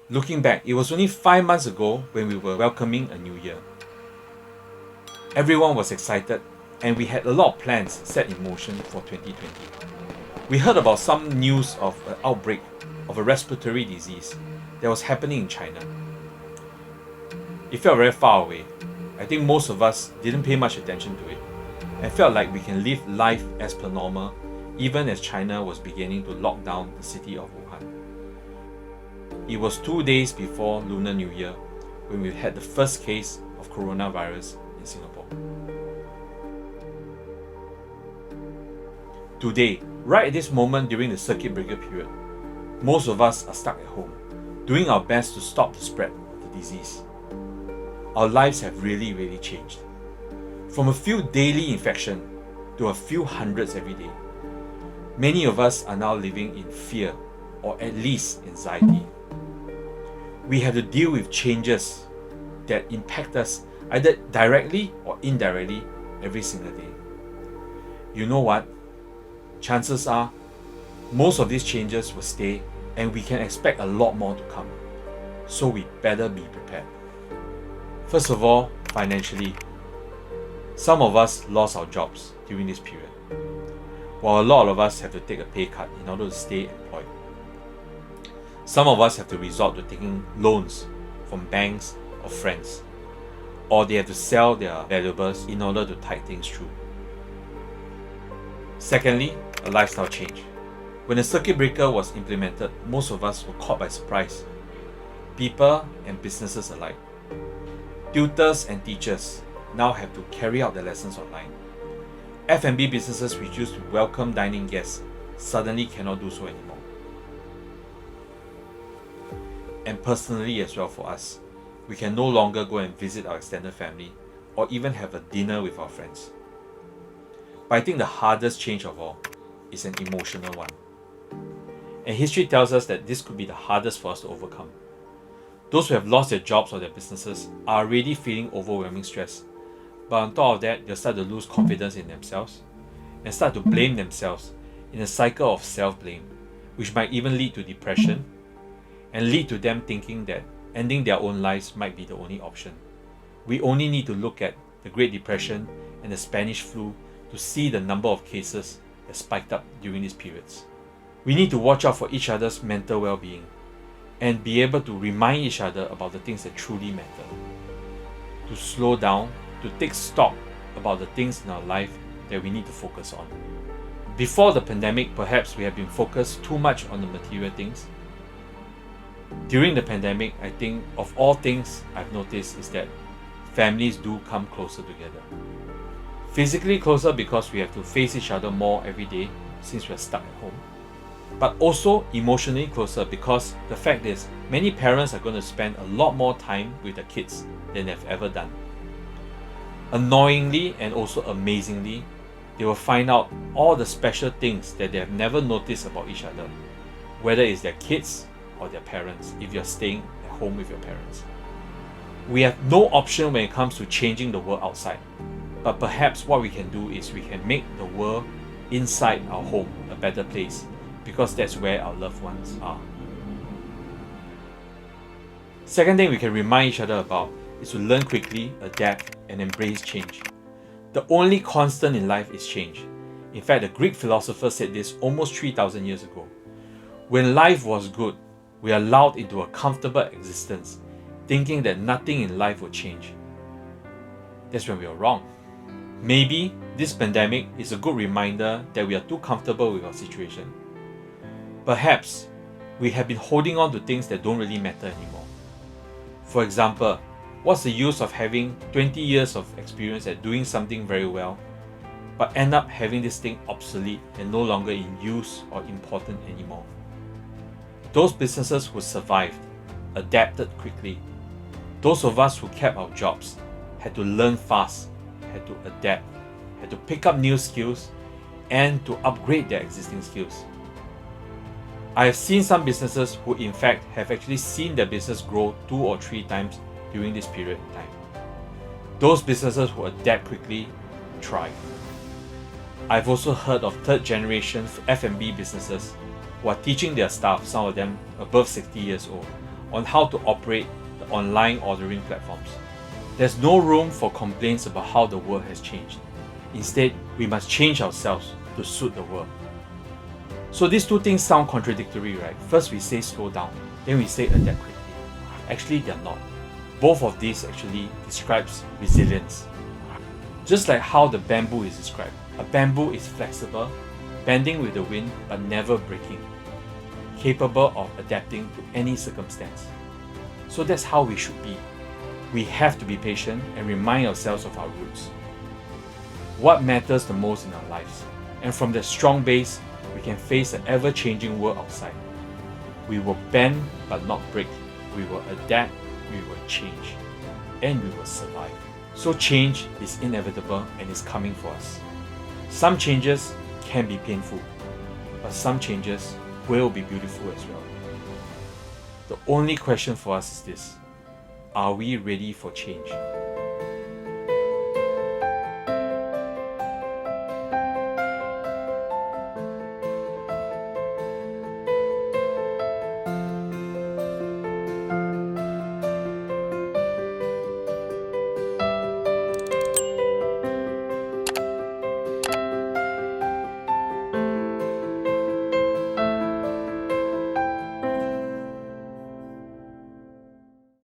Looking back, it was only 5 months ago when we were welcoming a new year. Everyone was excited and we had a lot of plans set in motion for 2020. We heard about some news of an outbreak of a respiratory disease that was happening in China. It felt very far away. I think most of us didn't pay much attention to it and felt like we can live life as per normal even as China was beginning to lock down the city of Wuhan. It was 2 days before Lunar New Year when we had the first case of coronavirus in Singapore. Today, right at this moment during the circuit breaker period, most of us are stuck at home, doing our best to stop the spread of the disease. Our lives have really changed. From a few daily infections to a few hundreds every day. Many of us are now living in fear or at least anxiety. We have to deal with changes that impact us either directly or indirectly every single day. You know what? Chances are most of these changes will stay and we can expect a lot more to come. So we better be prepared. First of all, financially. Some of us lost our jobs during this period, while a lot of us have to take a pay cut in order to stay employed. Some of us have to resort to taking loans from banks or friends, or they have to sell their valuables in order to tide things through. Secondly, a lifestyle change. When the circuit breaker was implemented, most of us were caught by surprise. People and businesses alike. Tutors and teachers now have to carry out their lessons online. F&B businesses which used to welcome dining guests suddenly cannot do so anymore. And personally as well for us, we can no longer go and visit our extended family or even have a dinner with our friends. But I think the hardest change of all is an emotional one. And history tells us that this could be the hardest for us to overcome. Those who have lost their jobs or their businesses are already feeling overwhelming stress. But on top of that, they'll start to lose confidence in themselves and start to blame themselves in a cycle of self-blame, which might even lead to depression and lead to them thinking that ending their own lives might be the only option. We only need to look at the Great Depression and the Spanish flu to see the number of cases that spiked up during these periods. We need to watch out for each other's mental well-being and be able to remind each other about the things that truly matter. To slow down, to take stock about the things in our life that we need to focus on. Before the pandemic, perhaps we have been focused too much on the material things. During the pandemic, I think of all things I've noticed is that families do come closer together. Physically closer because we have to face each other more every day since we're stuck at home. But also emotionally closer because the fact is many parents are going to spend a lot more time with their kids than they've ever done. Annoyingly and also amazingly, they will find out all the special things that they have never noticed about each other, whether it's their kids or their parents if you're staying at home with your parents. We have no option when it comes to changing the world outside, but perhaps what we can do is we can make the world inside our home a better place because that's where our loved ones are. Second thing we can remind each other about is to learn quickly, adapt, and embrace change. The only constant in life is change. In fact, the Greek philosopher said this almost 3,000 years ago. When life was good, we are lulled into a comfortable existence, thinking that nothing in life will change. That's when we are wrong. Maybe this pandemic is a good reminder that we are too comfortable with our situation. Perhaps we have been holding on to things that don't really matter anymore. For example, what's the use of having 20 years of experience at doing something very well, but end up having this thing obsolete and no longer in use or important anymore? Those businesses who survived, adapted quickly. Those of us who kept our jobs had to learn fast, had to adapt, had to pick up new skills, and to upgrade their existing skills. I have seen some businesses who in fact have actually seen their business grow 2 or 3 times during this period in time. Those businesses who adapt quickly thrive. I've also heard of third generation F&B businesses who are teaching their staff, some of them above 60 years old, on how to operate the online ordering platforms. There's no room for complaints about how the world has changed. Instead, we must change ourselves to suit the world. So these two things sound contradictory, right? First we say slow down, then we say adapt quickly. Actually, they're not. Both of these actually describes resilience. Just like how the bamboo is described. A bamboo is flexible, bending with the wind but never breaking, capable of adapting to any circumstance. So that's how we should be. We have to be patient and remind ourselves of our roots. What matters the most in our lives? And from that strong base, we can face the ever-changing world outside. We will bend but not break. We will adapt, we will change, and we will survive. So change is inevitable and is coming for us. Some changes can be painful, but some changes will be beautiful as well. The only question for us is this: are we ready for change?